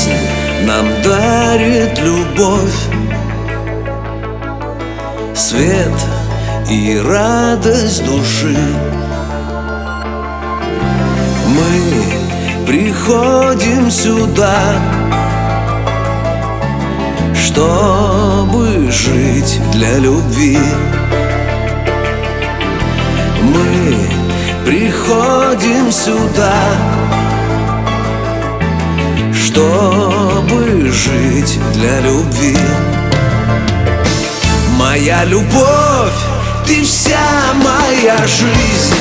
жизнь нам дарит любовь, свет и радость души. Мы приходим сюда, чтобы жить для любви. Мы приходим сюда, чтобы жить для любви. Моя любовь, ты вся моя жизнь.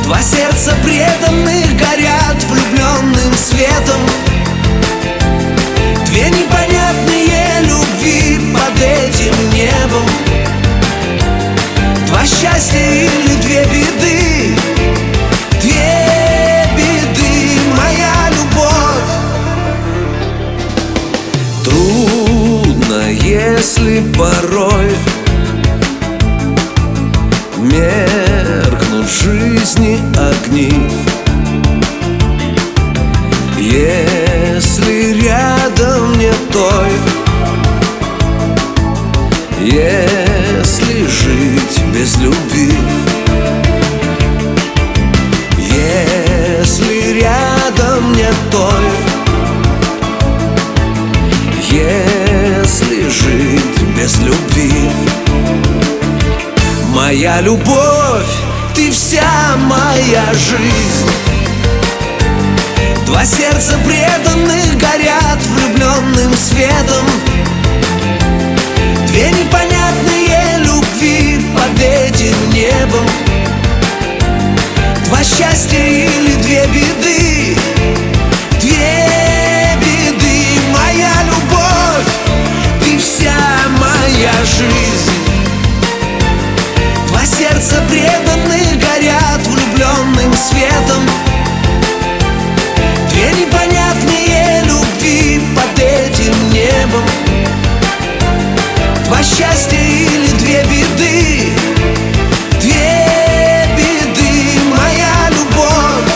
Два сердца преданных горят влюбленным светом. Две непонятные любви под этим небом. Два счастья или две беды. Две беды, моя любовь. Трудно, если порой меркнут в жизни огни, если рядом нет той, если жить без любви, если рядом нет той, если жить без любви. Моя любовь, ты вся моя жизнь. Два сердца преданных горят влюбленным светом. Две непонятные любви под этим небом. Два счастья или две беды. Две беды, моя любовь, ты вся моя жизнь. Два сердца преданных горят влюбленным светом. Две непонятные любви под этим небом. Два счастья или две беды. Две беды, моя любовь.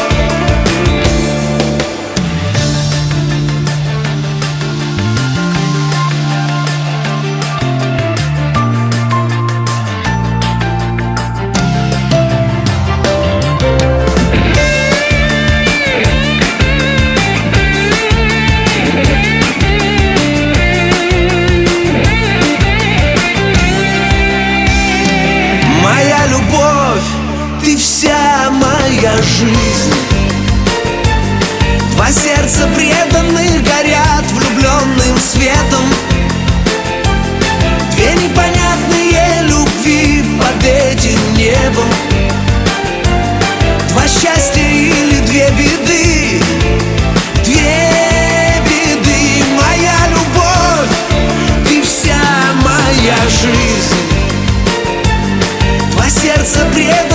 Моя любовь, ты вся моя жизнь. Два сердца преданных горят влюбленным светом. Две непонятные любви под этим небом. Два счастья или две беды. Две беды, моя любовь, ты вся моя жизнь. Два сердца преданных